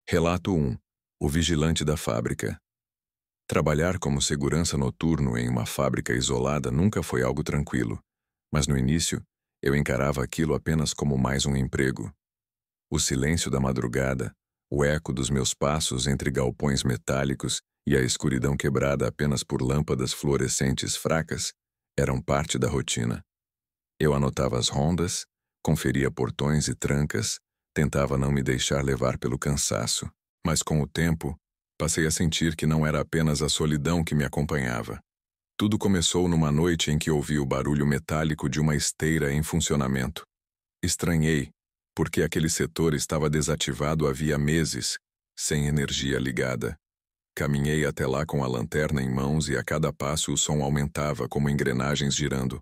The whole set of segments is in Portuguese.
Relato 1. O vigilante da fábrica. Trabalhar como segurança noturno em uma fábrica isolada nunca foi algo tranquilo, mas no início, eu encarava aquilo apenas como mais um emprego. O silêncio da madrugada, o eco dos meus passos entre galpões metálicos e a escuridão quebrada apenas por lâmpadas fluorescentes fracas eram parte da rotina. Eu anotava as rondas, conferia portões e trancas, tentava não me deixar levar pelo cansaço. Mas com o tempo, passei a sentir que não era apenas a solidão que me acompanhava. Tudo começou numa noite em que ouvi o barulho metálico de uma esteira em funcionamento. Estranhei, porque aquele setor estava desativado havia meses, sem energia ligada. Caminhei até lá com a lanterna em mãos e a cada passo o som aumentava como engrenagens girando.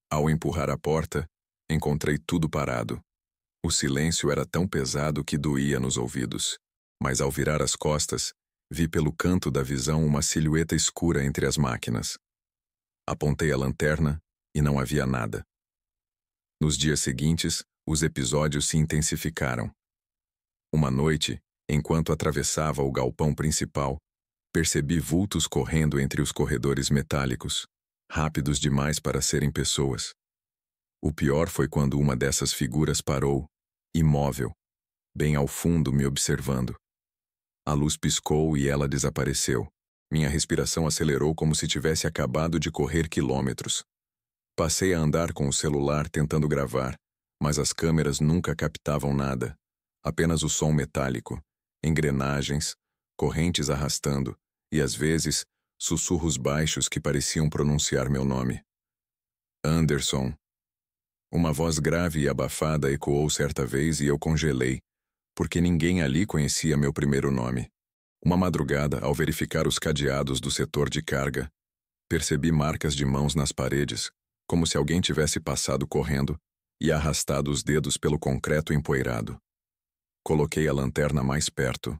Ao empurrar a porta, encontrei tudo parado. O silêncio era tão pesado que doía nos ouvidos. Mas ao virar as costas, vi pelo canto da visão uma silhueta escura entre as máquinas. Apontei a lanterna e não havia nada. Nos dias seguintes, os episódios se intensificaram. Uma noite, enquanto atravessava o galpão principal, percebi vultos correndo entre os corredores metálicos, rápidos demais para serem pessoas. O pior foi quando uma dessas figuras parou, imóvel, bem ao fundo me observando. A luz piscou e ela desapareceu. Minha respiração acelerou como se tivesse acabado de correr quilômetros. Passei a andar com o celular tentando gravar, mas as câmeras nunca captavam nada. Apenas o som metálico, engrenagens, correntes arrastando e, às vezes, sussurros baixos que pareciam pronunciar meu nome. Anderson. Uma voz grave e abafada ecoou certa vez e eu congelei, porque ninguém ali conhecia meu primeiro nome. Uma madrugada, ao verificar os cadeados do setor de carga, percebi marcas de mãos nas paredes, como se alguém tivesse passado correndo e arrastado os dedos pelo concreto empoeirado. Coloquei a lanterna mais perto.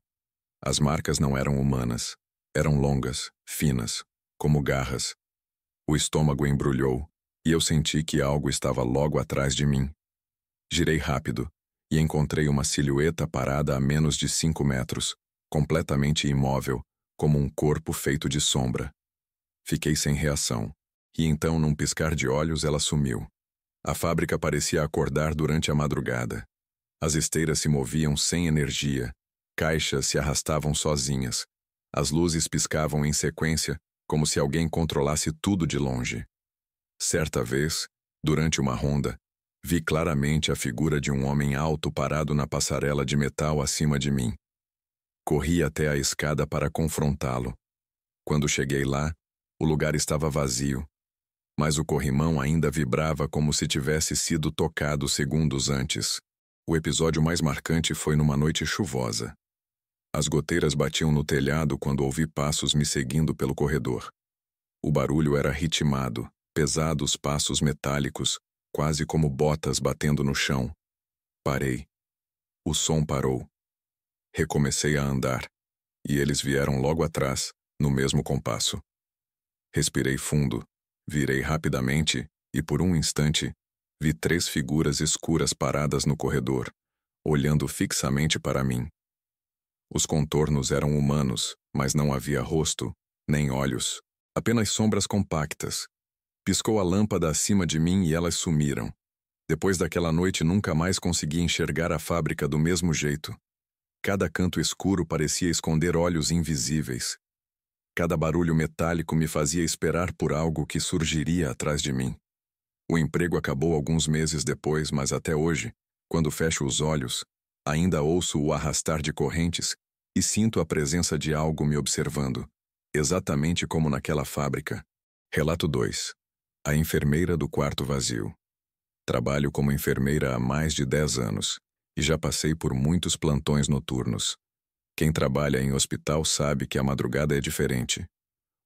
As marcas não eram humanas. Eram longas, finas, como garras. O estômago embrulhou e eu senti que algo estava logo atrás de mim. Girei rápido e encontrei uma silhueta parada a menos de 5 metros, completamente imóvel, como um corpo feito de sombra. Fiquei sem reação, e então, num piscar de olhos, ela sumiu. A fábrica parecia acordar durante a madrugada. As esteiras se moviam sem energia, caixas se arrastavam sozinhas, as luzes piscavam em sequência, como se alguém controlasse tudo de longe. Certa vez, durante uma ronda, vi claramente a figura de um homem alto parado na passarela de metal acima de mim. Corri até a escada para confrontá-lo. Quando cheguei lá, o lugar estava vazio, mas o corrimão ainda vibrava como se tivesse sido tocado segundos antes. O episódio mais marcante foi numa noite chuvosa. As goteiras batiam no telhado quando ouvi passos me seguindo pelo corredor. O barulho era ritmado, pesados passos metálicos, quase como botas batendo no chão. Parei. O som parou. Recomecei a andar, e eles vieram logo atrás, no mesmo compasso. Respirei fundo, virei rapidamente e, por um instante, vi 3 figuras escuras paradas no corredor, olhando fixamente para mim. Os contornos eram humanos, mas não havia rosto, nem olhos, apenas sombras compactas. Piscou a lâmpada acima de mim e elas sumiram. Depois daquela noite nunca mais consegui enxergar a fábrica do mesmo jeito. Cada canto escuro parecia esconder olhos invisíveis. Cada barulho metálico me fazia esperar por algo que surgiria atrás de mim. O emprego acabou alguns meses depois, mas até hoje, quando fecho os olhos, ainda ouço o arrastar de correntes e sinto a presença de algo me observando, exatamente como naquela fábrica. Relato 2. A enfermeira do quarto vazio. Trabalho como enfermeira há mais de 10 anos e já passei por muitos plantões noturnos. Quem trabalha em hospital sabe que a madrugada é diferente.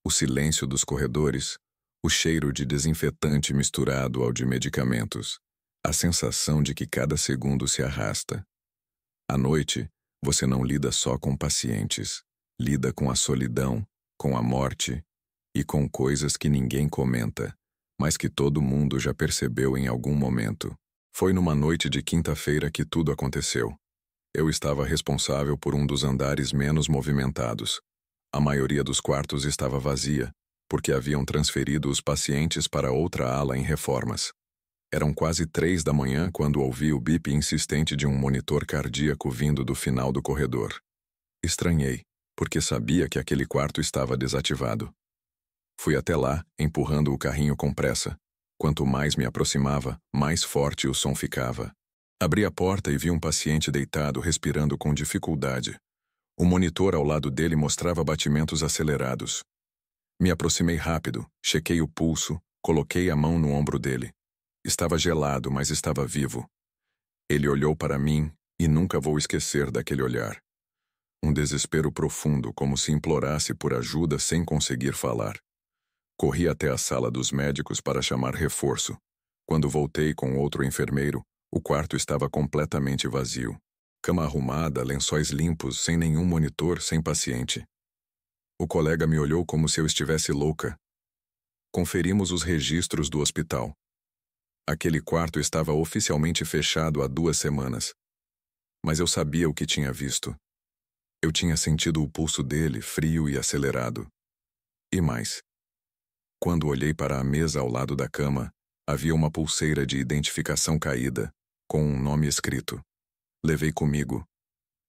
O silêncio dos corredores, o cheiro de desinfetante misturado ao de medicamentos, a sensação de que cada segundo se arrasta. À noite, você não lida só com pacientes, lida com a solidão, com a morte e com coisas que ninguém comenta, mas que todo mundo já percebeu em algum momento. Foi numa noite de quinta-feira que tudo aconteceu. Eu estava responsável por um dos andares menos movimentados. A maioria dos quartos estava vazia, porque haviam transferido os pacientes para outra ala em reformas. Eram quase 3 da manhã quando ouvi o bip insistente de um monitor cardíaco vindo do final do corredor. Estranhei, porque sabia que aquele quarto estava desativado. Fui até lá, empurrando o carrinho com pressa. Quanto mais me aproximava, mais forte o som ficava. Abri a porta e vi um paciente deitado, respirando com dificuldade. O monitor ao lado dele mostrava batimentos acelerados. Me aproximei rápido, chequei o pulso, coloquei a mão no ombro dele. Estava gelado, mas estava vivo. Ele olhou para mim e nunca vou esquecer daquele olhar. Um desespero profundo, como se implorasse por ajuda sem conseguir falar. Corri até a sala dos médicos para chamar reforço. Quando voltei com outro enfermeiro, o quarto estava completamente vazio. Cama arrumada, lençóis limpos, sem nenhum monitor, sem paciente. O colega me olhou como se eu estivesse louca. Conferimos os registros do hospital. Aquele quarto estava oficialmente fechado há 2 semanas. Mas eu sabia o que tinha visto. Eu tinha sentido o pulso dele, frio e acelerado. E mais. Quando olhei para a mesa ao lado da cama, havia uma pulseira de identificação caída, com um nome escrito. Levei comigo.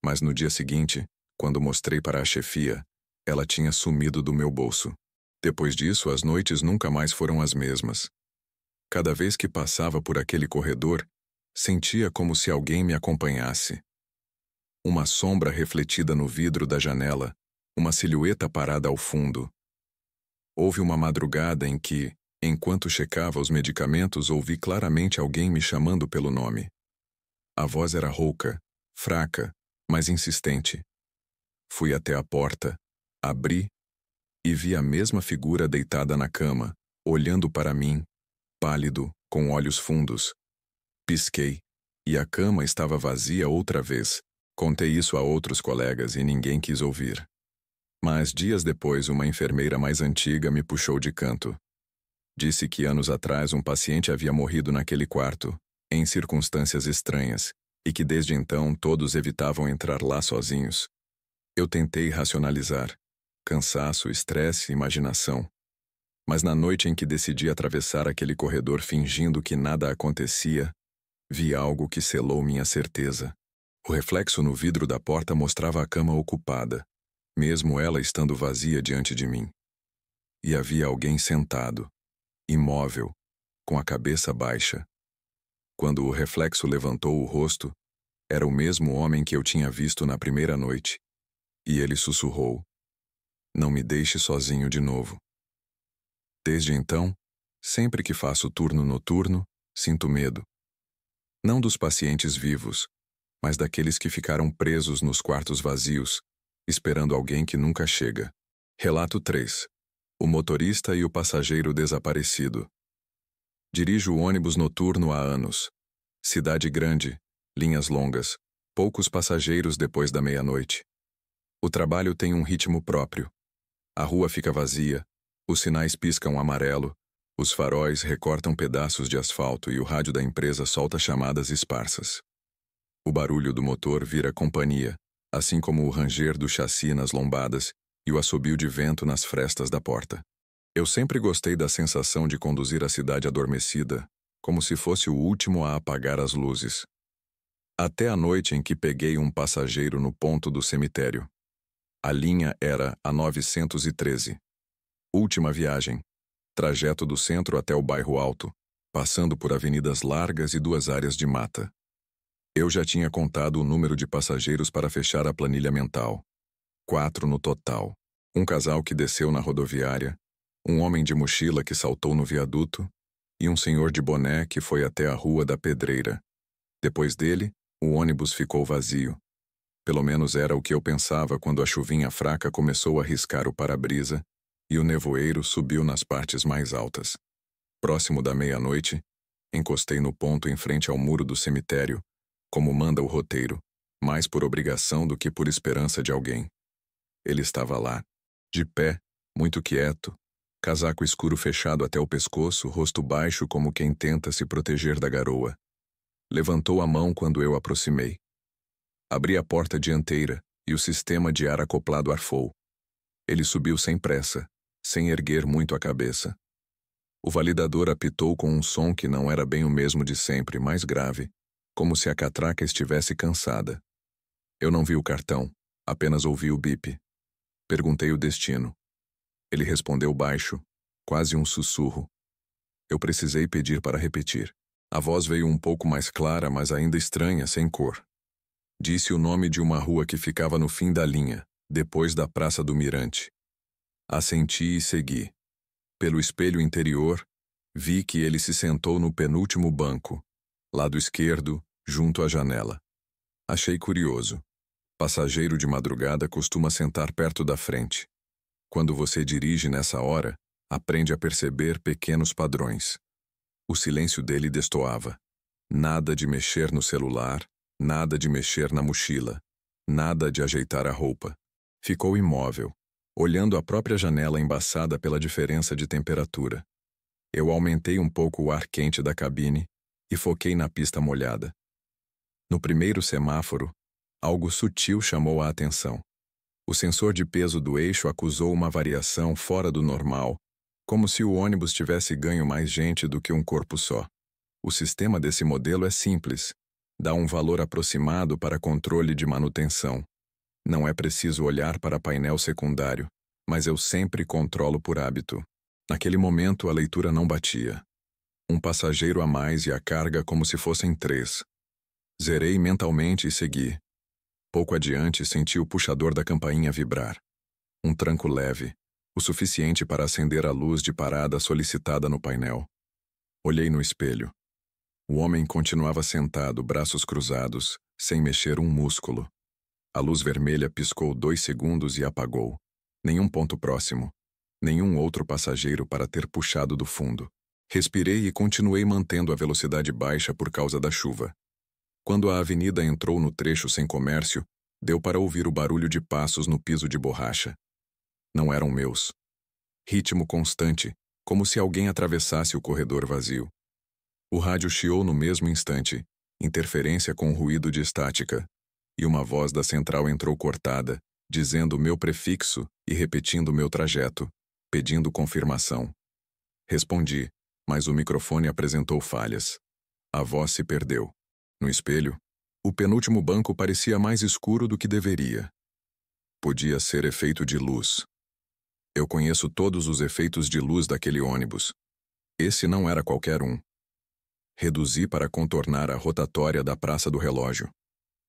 Mas no dia seguinte, quando mostrei para a chefia, ela tinha sumido do meu bolso. Depois disso, as noites nunca mais foram as mesmas. Cada vez que passava por aquele corredor, sentia como se alguém me acompanhasse. Uma sombra refletida no vidro da janela, uma silhueta parada ao fundo. Houve uma madrugada em que, enquanto checava os medicamentos, ouvi claramente alguém me chamando pelo nome. A voz era rouca, fraca, mas insistente. Fui até a porta, abri e vi a mesma figura deitada na cama, olhando para mim, pálido, com olhos fundos. Pisquei, e a cama estava vazia outra vez. Contei isso a outros colegas e ninguém quis ouvir. Mas dias depois, uma enfermeira mais antiga me puxou de canto. Disse que anos atrás um paciente havia morrido naquele quarto, em circunstâncias estranhas, e que desde então todos evitavam entrar lá sozinhos. Eu tentei racionalizar. Cansaço, estresse, imaginação. Mas na noite em que decidi atravessar aquele corredor fingindo que nada acontecia, vi algo que selou minha certeza. O reflexo no vidro da porta mostrava a cama ocupada, mesmo ela estando vazia diante de mim. E havia alguém sentado, imóvel, com a cabeça baixa. Quando o reflexo levantou o rosto, era o mesmo homem que eu tinha visto na primeira noite. E ele sussurrou: "Não me deixe sozinho de novo." Desde então, sempre que faço turno noturno, sinto medo. Não dos pacientes vivos, mas daqueles que ficaram presos nos quartos vazios, esperando alguém que nunca chega. Relato 3. O motorista e o passageiro desaparecido. Dirijo o ônibus noturno há anos. Cidade grande, linhas longas, poucos passageiros depois da meia-noite. O trabalho tem um ritmo próprio. A rua fica vazia, os sinais piscam amarelo, os faróis recortam pedaços de asfalto e o rádio da empresa solta chamadas esparsas. O barulho do motor vira companhia, assim como o ranger do chassi nas lombadas e o assobio de vento nas frestas da porta. Eu sempre gostei da sensação de conduzir a cidade adormecida, como se fosse o último a apagar as luzes. Até a noite em que peguei um passageiro no ponto do cemitério. A linha era a 913. Última viagem. Trajeto do centro até o bairro Alto, passando por avenidas largas e 2 áreas de mata. Eu já tinha contado o número de passageiros para fechar a planilha mental. 4 no total. Um casal que desceu na rodoviária, um homem de mochila que saltou no viaduto e um senhor de boné que foi até a Rua da Pedreira. Depois dele, o ônibus ficou vazio. Pelo menos era o que eu pensava quando a chuvinha fraca começou a riscar o para-brisa e o nevoeiro subiu nas partes mais altas. Próximo da meia-noite, encostei no ponto em frente ao muro do cemitério, como manda o roteiro, mais por obrigação do que por esperança de alguém. Ele estava lá, de pé, muito quieto, casaco escuro fechado até o pescoço, rosto baixo como quem tenta se proteger da garoa. Levantou a mão quando eu aproximei. Abri a porta dianteira e o sistema de ar acoplado arfou. Ele subiu sem pressa, sem erguer muito a cabeça. O validador apitou com um som que não era bem o mesmo de sempre, mais grave, como se a catraca estivesse cansada. Eu não vi o cartão, apenas ouvi o bip. Perguntei o destino. Ele respondeu baixo, quase um sussurro. Eu precisei pedir para repetir. A voz veio um pouco mais clara, mas ainda estranha, sem cor. Disse o nome de uma rua que ficava no fim da linha, depois da Praça do Mirante. Assenti e segui. Pelo espelho interior, vi que ele se sentou no penúltimo banco, lado esquerdo, junto à janela. Achei curioso. Passageiro de madrugada costuma sentar perto da frente. Quando você dirige nessa hora, aprende a perceber pequenos padrões. O silêncio dele destoava. Nada de mexer no celular, nada de mexer na mochila, nada de ajeitar a roupa. Ficou imóvel, olhando a própria janela embaçada pela diferença de temperatura. Eu aumentei um pouco o ar quente da cabine e foquei na pista molhada. No primeiro semáforo, algo sutil chamou a atenção. O sensor de peso do eixo acusou uma variação fora do normal, como se o ônibus tivesse ganho mais gente do que um corpo só. O sistema desse modelo é simples, dá um valor aproximado para controle de manutenção. Não é preciso olhar para painel secundário, mas eu sempre controlo por hábito. Naquele momento, a leitura não batia. Um passageiro a mais e a carga como se fossem 3. Zerei mentalmente e segui. Pouco adiante, senti o puxador da campainha vibrar. Um tranco leve, o suficiente para acender a luz de parada solicitada no painel. Olhei no espelho. O homem continuava sentado, braços cruzados, sem mexer um músculo. A luz vermelha piscou 2 segundos e apagou. Nenhum ponto próximo. Nenhum outro passageiro para ter puxado do fundo. Respirei e continuei mantendo a velocidade baixa por causa da chuva. Quando a avenida entrou no trecho sem comércio, deu para ouvir o barulho de passos no piso de borracha. Não eram meus. Ritmo constante, como se alguém atravessasse o corredor vazio. O rádio chiou no mesmo instante, interferência com ruído de estática, e uma voz da central entrou cortada, dizendo o meu prefixo e repetindo o meu trajeto, pedindo confirmação. Respondi, mas o microfone apresentou falhas. A voz se perdeu. No espelho, o penúltimo banco parecia mais escuro do que deveria. Podia ser efeito de luz. Eu conheço todos os efeitos de luz daquele ônibus. Esse não era qualquer um. Reduzi para contornar a rotatória da Praça do Relógio.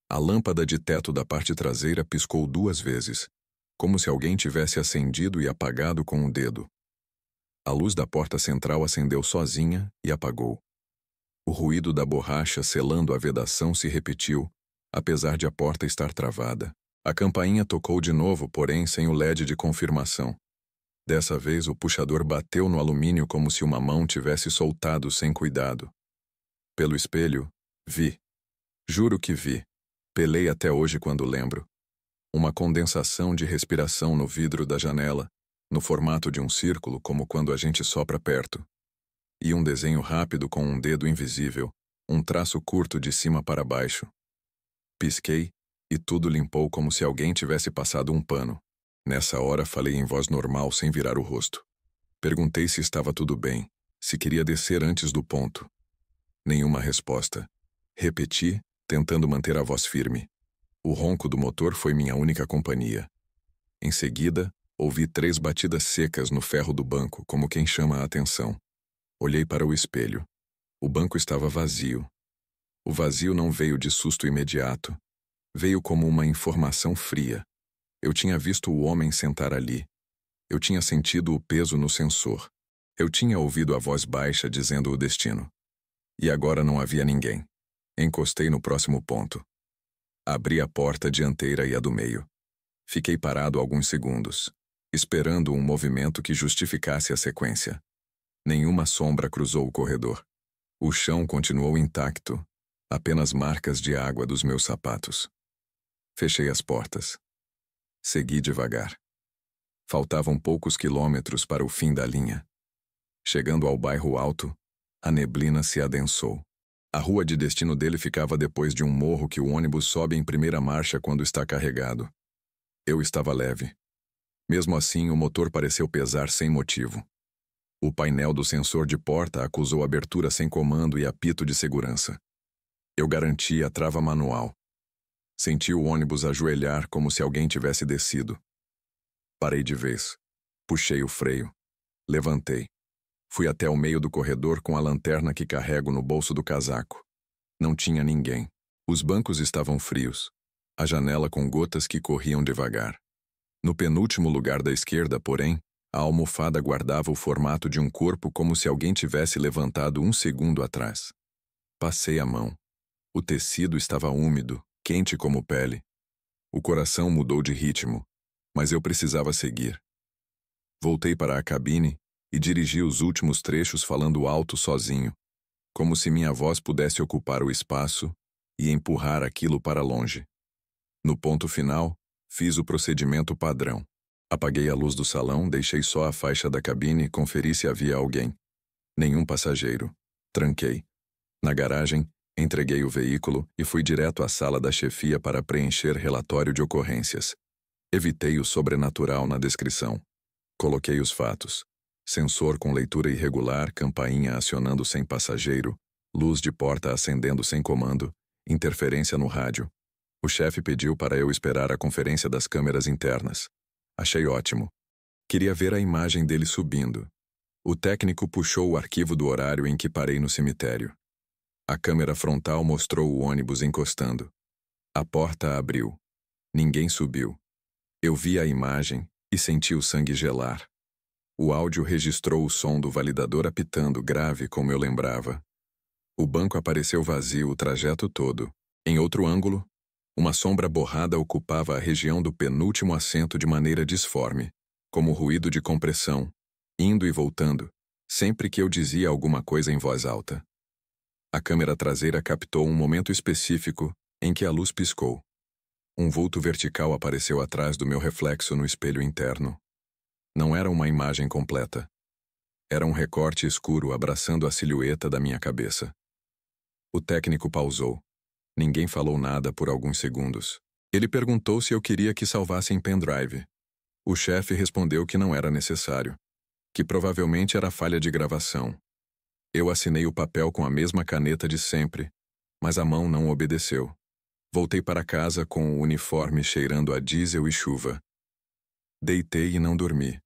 A lâmpada de teto da parte traseira piscou 2 vezes, como se alguém tivesse acendido e apagado com um dedo. A luz da porta central acendeu sozinha e apagou. O ruído da borracha selando a vedação se repetiu, apesar de a porta estar travada. A campainha tocou de novo, porém sem o LED de confirmação. Dessa vez o puxador bateu no alumínio como se uma mão tivesse soltado sem cuidado. Pelo espelho, vi. Juro que vi. Pelei até hoje quando lembro. Uma condensação de respiração no vidro da janela, no formato de um círculo como quando a gente sopra perto. E um desenho rápido com um dedo invisível, um traço curto de cima para baixo. Pisquei, e tudo limpou como se alguém tivesse passado um pano. Nessa hora falei em voz normal sem virar o rosto. Perguntei se estava tudo bem, se queria descer antes do ponto. Nenhuma resposta. Repeti, tentando manter a voz firme. O ronco do motor foi minha única companhia. Em seguida, ouvi 3 batidas secas no ferro do banco, como quem chama a atenção. Olhei para o espelho. O banco estava vazio. O vazio não veio de susto imediato. Veio como uma informação fria. Eu tinha visto o homem sentar ali. Eu tinha sentido o peso no sensor. Eu tinha ouvido a voz baixa dizendo o destino. E agora não havia ninguém. Encostei no próximo ponto. Abri a porta dianteira e a do meio. Fiquei parado alguns segundos, esperando um movimento que justificasse a sequência. Nenhuma sombra cruzou o corredor. O chão continuou intacto, apenas marcas de água dos meus sapatos. Fechei as portas. Segui devagar. Faltavam poucos quilômetros para o fim da linha. Chegando ao bairro alto, a neblina se adensou. A rua de destino dele ficava depois de um morro que o ônibus sobe em primeira marcha quando está carregado. Eu estava leve. Mesmo assim, o motor pareceu pesar sem motivo. O painel do sensor de porta acusou abertura sem comando e apito de segurança. Eu garanti a trava manual. Senti o ônibus ajoelhar como se alguém tivesse descido. Parei de vez. Puxei o freio. Levantei. Fui até o meio do corredor com a lanterna que carrego no bolso do casaco. Não tinha ninguém. Os bancos estavam frios. A janela com gotas que corriam devagar. No penúltimo lugar da esquerda, porém, a almofada guardava o formato de um corpo como se alguém tivesse levantado um segundo atrás. Passei a mão. O tecido estava úmido, quente como pele. O coração mudou de ritmo, mas eu precisava seguir. Voltei para a cabine e dirigi os últimos trechos falando alto sozinho, como se minha voz pudesse ocupar o espaço e empurrar aquilo para longe. No ponto final, fiz o procedimento padrão. Apaguei a luz do salão, deixei só a faixa da cabine e conferi se havia alguém. Nenhum passageiro. Tranquei. Na garagem, entreguei o veículo e fui direto à sala da chefia para preencher relatório de ocorrências. Evitei o sobrenatural na descrição. Coloquei os fatos. Sensor com leitura irregular, campainha acionando sem passageiro, luz de porta acendendo sem comando, interferência no rádio. O chefe pediu para eu esperar a conferência das câmeras internas. Achei ótimo. Queria ver a imagem dele subindo. O técnico puxou o arquivo do horário em que parei no cemitério. A câmera frontal mostrou o ônibus encostando. A porta abriu. Ninguém subiu. Eu vi a imagem e senti o sangue gelar. O áudio registrou o som do validador apitando grave como eu lembrava. O banco apareceu vazio o trajeto todo. Em outro ângulo, uma sombra borrada ocupava a região do penúltimo assento de maneira disforme, como ruído de compressão, indo e voltando, sempre que eu dizia alguma coisa em voz alta. A câmera traseira captou um momento específico em que a luz piscou. Um vulto vertical apareceu atrás do meu reflexo no espelho interno. Não era uma imagem completa. Era um recorte escuro abraçando a silhueta da minha cabeça. O técnico pausou. Ninguém falou nada por alguns segundos. Ele perguntou se eu queria que salvasse em pendrive. O chefe respondeu que não era necessário, que provavelmente era falha de gravação. Eu assinei o papel com a mesma caneta de sempre, mas a mão não obedeceu. Voltei para casa com o uniforme cheirando a diesel e chuva. Deitei e não dormi.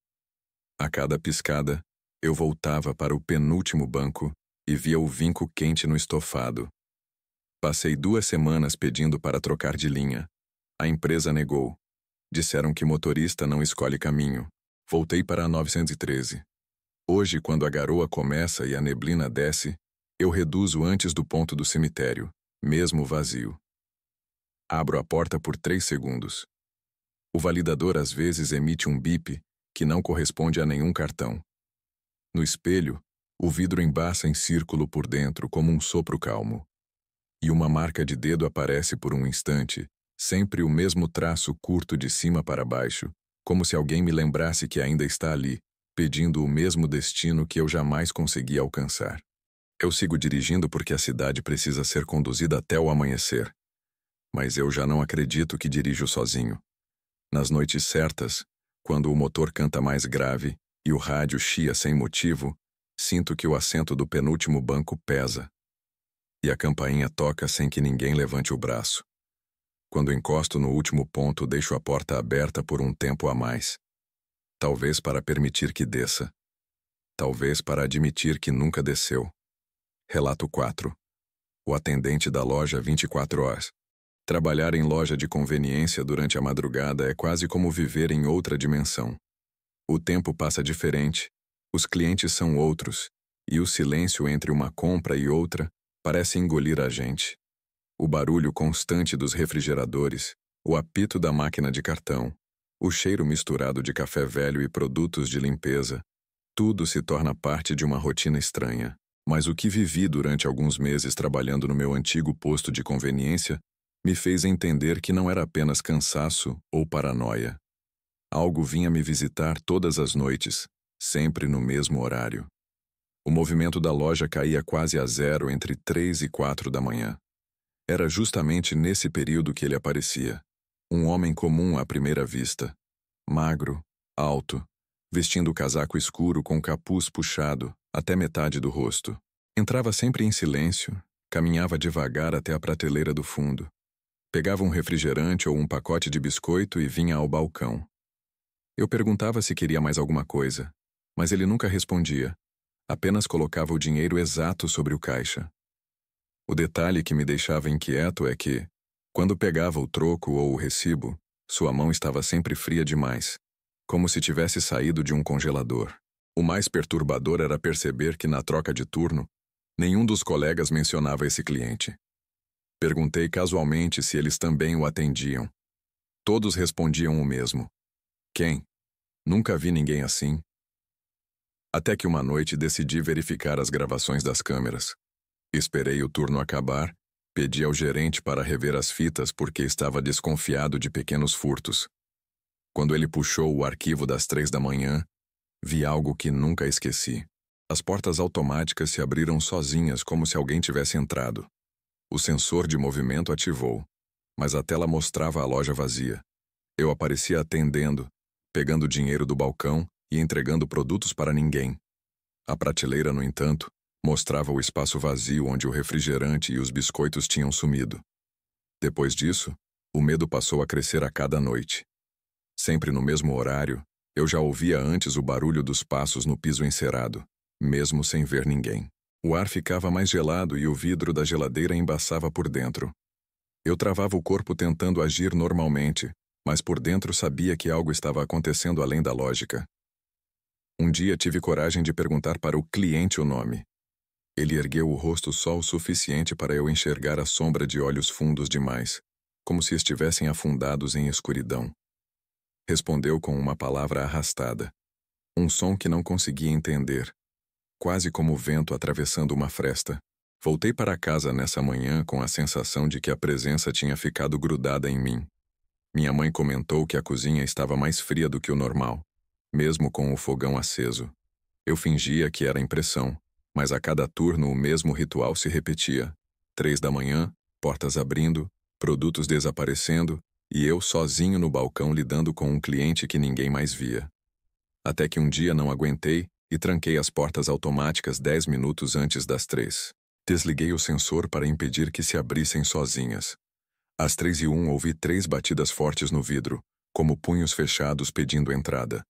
A cada piscada, eu voltava para o penúltimo banco e via o vinco quente no estofado. Passei 2 semanas pedindo para trocar de linha. A empresa negou. Disseram que motorista não escolhe caminho. Voltei para a 913. Hoje, quando a garoa começa e a neblina desce, eu reduzo antes do ponto do cemitério, mesmo vazio. Abro a porta por 3 segundos. O validador às vezes emite um bip que não corresponde a nenhum cartão. No espelho, o vidro embaça em círculo por dentro como um sopro calmo. E uma marca de dedo aparece por um instante, sempre o mesmo traço curto de cima para baixo, como se alguém me lembrasse que ainda está ali, pedindo o mesmo destino que eu jamais consegui alcançar. Eu sigo dirigindo porque a cidade precisa ser conduzida até o amanhecer. Mas eu já não acredito que dirijo sozinho. Nas noites certas, quando o motor canta mais grave e o rádio chia sem motivo, sinto que o assento do penúltimo banco pesa. E a campainha toca sem que ninguém levante o braço. Quando encosto no último ponto, deixo a porta aberta por um tempo a mais. Talvez para permitir que desça. Talvez para admitir que nunca desceu. Relato 4. O atendente da loja 24 horas. Trabalhar em loja de conveniência durante a madrugada é quase como viver em outra dimensão. O tempo passa diferente, os clientes são outros, e o silêncio entre uma compra e outra parece engolir a gente. O barulho constante dos refrigeradores, o apito da máquina de cartão, o cheiro misturado de café velho e produtos de limpeza, tudo se torna parte de uma rotina estranha. Mas o que vivi durante alguns meses trabalhando no meu antigo posto de conveniência me fez entender que não era apenas cansaço ou paranoia. Algo vinha me visitar todas as noites, sempre no mesmo horário. O movimento da loja caía quase a zero entre 3 e 4 da manhã. Era justamente nesse período que ele aparecia. Um homem comum à primeira vista. Magro, alto, vestindo casaco escuro com capuz puxado até metade do rosto. Entrava sempre em silêncio, caminhava devagar até a prateleira do fundo. Pegava um refrigerante ou um pacote de biscoito e vinha ao balcão. Eu perguntava se queria mais alguma coisa, mas ele nunca respondia. Apenas colocava o dinheiro exato sobre o caixa. O detalhe que me deixava inquieto é que, quando pegava o troco ou o recibo, sua mão estava sempre fria demais, como se tivesse saído de um congelador. O mais perturbador era perceber que na troca de turno, nenhum dos colegas mencionava esse cliente. Perguntei casualmente se eles também o atendiam. Todos respondiam o mesmo. Quem? Nunca vi ninguém assim. Até que uma noite decidi verificar as gravações das câmeras. Esperei o turno acabar, pedi ao gerente para rever as fitas porque estava desconfiado de pequenos furtos. Quando ele puxou o arquivo das 3 da manhã, vi algo que nunca esqueci. As portas automáticas se abriram sozinhas como se alguém tivesse entrado. O sensor de movimento ativou, mas a tela mostrava a loja vazia. Eu aparecia atendendo, pegando o dinheiro do balcão e entregando produtos para ninguém. A prateleira, no entanto, mostrava o espaço vazio onde o refrigerante e os biscoitos tinham sumido. Depois disso, o medo passou a crescer a cada noite. Sempre no mesmo horário, eu já ouvia antes o barulho dos passos no piso encerado, mesmo sem ver ninguém. O ar ficava mais gelado e o vidro da geladeira embaçava por dentro. Eu travava o corpo tentando agir normalmente, mas por dentro sabia que algo estava acontecendo além da lógica. Um dia tive coragem de perguntar para o cliente o nome. Ele ergueu o rosto só o suficiente para eu enxergar a sombra de olhos fundos demais, como se estivessem afundados em escuridão. Respondeu com uma palavra arrastada, um som que não conseguia entender, quase como o vento atravessando uma fresta. Voltei para casa nessa manhã com a sensação de que a presença tinha ficado grudada em mim. Minha mãe comentou que a cozinha estava mais fria do que o normal, mesmo com o fogão aceso. Eu fingia que era impressão, mas a cada turno o mesmo ritual se repetia. 3 da manhã, portas abrindo, produtos desaparecendo e eu sozinho no balcão lidando com um cliente que ninguém mais via. Até que um dia não aguentei e tranquei as portas automáticas 10 minutos antes das 3. Desliguei o sensor para impedir que se abrissem sozinhas. Às 3:01 ouvi 3 batidas fortes no vidro, como punhos fechados pedindo entrada.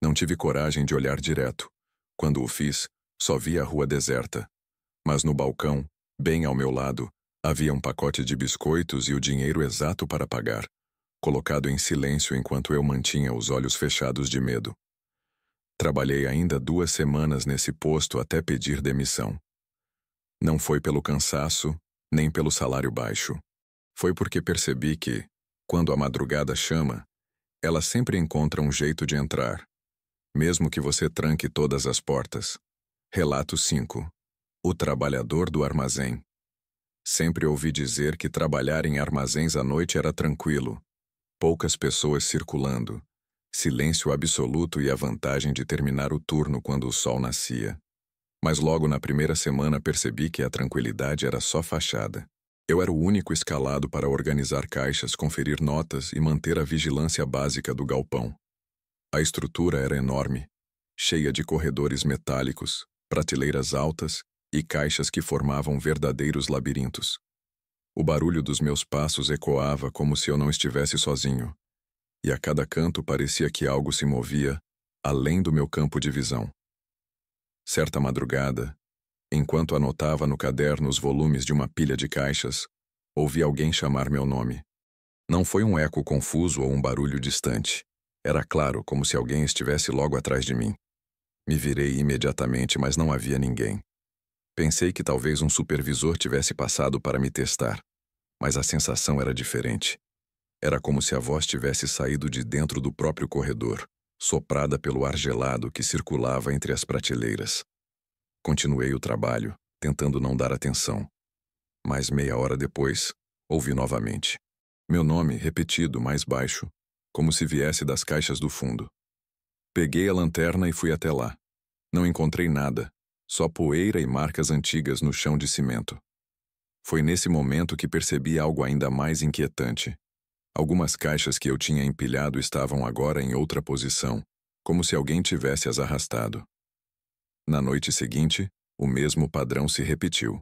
Não tive coragem de olhar direto. Quando o fiz, só vi a rua deserta. Mas no balcão, bem ao meu lado, havia um pacote de biscoitos e o dinheiro exato para pagar, colocado em silêncio enquanto eu mantinha os olhos fechados de medo. Trabalhei ainda 2 semanas nesse posto até pedir demissão. Não foi pelo cansaço, nem pelo salário baixo. Foi porque percebi que, quando a madrugada chama, ela sempre encontra um jeito de entrar, mesmo que você tranque todas as portas. Relato 5. O trabalhador do armazém. Sempre ouvi dizer que trabalhar em armazéns à noite era tranquilo. Poucas pessoas circulando, silêncio absoluto e a vantagem de terminar o turno quando o sol nascia. Mas logo na primeira semana percebi que a tranquilidade era só fachada. Eu era o único escalado para organizar caixas, conferir notas e manter a vigilância básica do galpão. A estrutura era enorme, cheia de corredores metálicos, prateleiras altas e caixas que formavam verdadeiros labirintos. O barulho dos meus passos ecoava como se eu não estivesse sozinho, e a cada canto parecia que algo se movia além do meu campo de visão. Certa madrugada, enquanto anotava no caderno os volumes de uma pilha de caixas, ouvi alguém chamar meu nome. Não foi um eco confuso ou um barulho distante. Era claro, como se alguém estivesse logo atrás de mim. Me virei imediatamente, mas não havia ninguém. Pensei que talvez um supervisor tivesse passado para me testar, mas a sensação era diferente. Era como se a voz tivesse saído de dentro do próprio corredor, soprada pelo ar gelado que circulava entre as prateleiras. Continuei o trabalho, tentando não dar atenção. Mas meia hora depois, ouvi novamente. Meu nome, repetido, mais baixo, como se viesse das caixas do fundo. Peguei a lanterna e fui até lá. Não encontrei nada, Só poeira e marcas antigas no chão de cimento. Foi nesse momento que percebi algo ainda mais inquietante. Algumas caixas que eu tinha empilhado estavam agora em outra posição, como se alguém tivesse as arrastado. Na noite seguinte, o mesmo padrão se repetiu.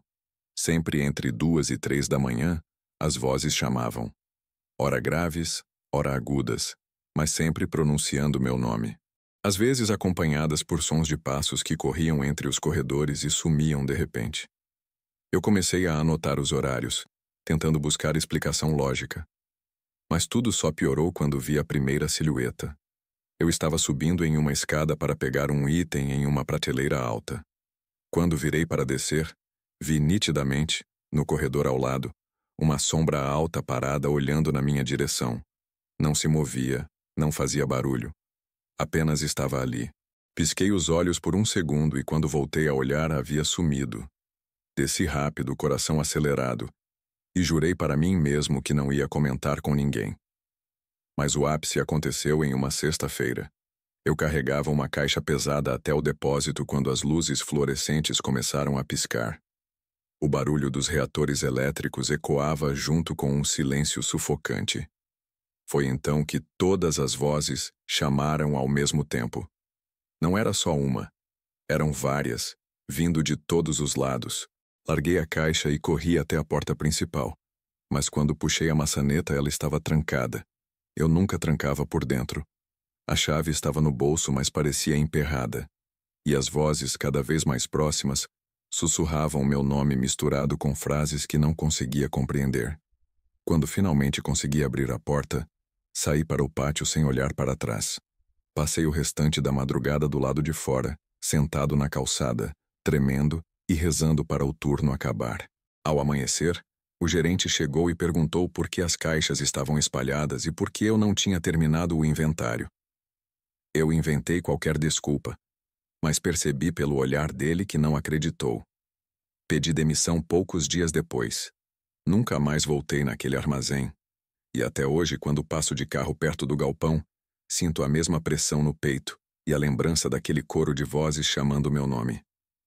Sempre entre 2 e 3 da manhã, as vozes chamavam. Ora graves, ora agudas, mas sempre pronunciando meu nome. Às vezes acompanhadas por sons de passos que corriam entre os corredores e sumiam de repente. Eu comecei a anotar os horários, tentando buscar explicação lógica. Mas tudo só piorou quando vi a primeira silhueta. Eu estava subindo em uma escada para pegar um item em uma prateleira alta. Quando virei para descer, vi nitidamente, no corredor ao lado, uma sombra alta parada olhando na minha direção. Não se movia, não fazia barulho. Apenas estava ali. Pisquei os olhos por um segundo e quando voltei a olhar havia sumido. Desci rápido, coração acelerado, e jurei para mim mesmo que não ia comentar com ninguém. Mas o ápice aconteceu em uma sexta-feira. Eu carregava uma caixa pesada até o depósito quando as luzes fluorescentes começaram a piscar. O barulho dos reatores elétricos ecoava junto com um silêncio sufocante. Foi então que todas as vozes chamaram ao mesmo tempo. Não era só uma, eram várias, vindo de todos os lados. Larguei a caixa e corri até a porta principal. Mas quando puxei a maçaneta, ela estava trancada. Eu nunca trancava por dentro. A chave estava no bolso, mas parecia emperrada. E as vozes, cada vez mais próximas, sussurravam meu nome misturado com frases que não conseguia compreender. Quando finalmente consegui abrir a porta, saí para o pátio sem olhar para trás. Passei o restante da madrugada do lado de fora, sentado na calçada, tremendo e rezando para o turno acabar. Ao amanhecer, o gerente chegou e perguntou por que as caixas estavam espalhadas e por que eu não tinha terminado o inventário. Eu inventei qualquer desculpa, mas percebi pelo olhar dele que não acreditou. Pedi demissão poucos dias depois. Nunca mais voltei naquele armazém. E até hoje, quando passo de carro perto do galpão, sinto a mesma pressão no peito e a lembrança daquele coro de vozes chamando meu nome.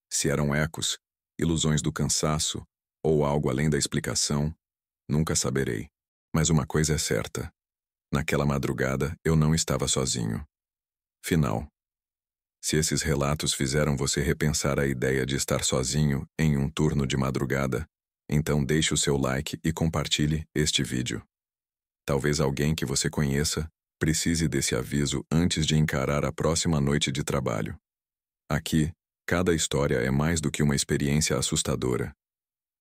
Se eram ecos, ilusões do cansaço ou algo além da explicação, nunca saberei. Mas uma coisa é certa. Naquela madrugada, eu não estava sozinho. Final. Se esses relatos fizeram você repensar a ideia de estar sozinho em um turno de madrugada, então deixe o seu like e compartilhe este vídeo. Talvez alguém que você conheça precise desse aviso antes de encarar a próxima noite de trabalho. Aqui, cada história é mais do que uma experiência assustadora.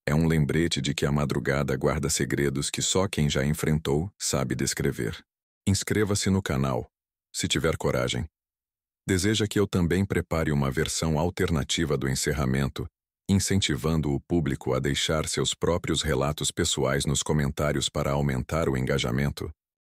É um lembrete de que a madrugada guarda segredos que só quem já enfrentou sabe descrever. Inscreva-se no canal, se tiver coragem. Deseja que eu também prepare uma versão alternativa do encerramento, incentivando o público a deixar seus próprios relatos pessoais nos comentários para aumentar o engajamento?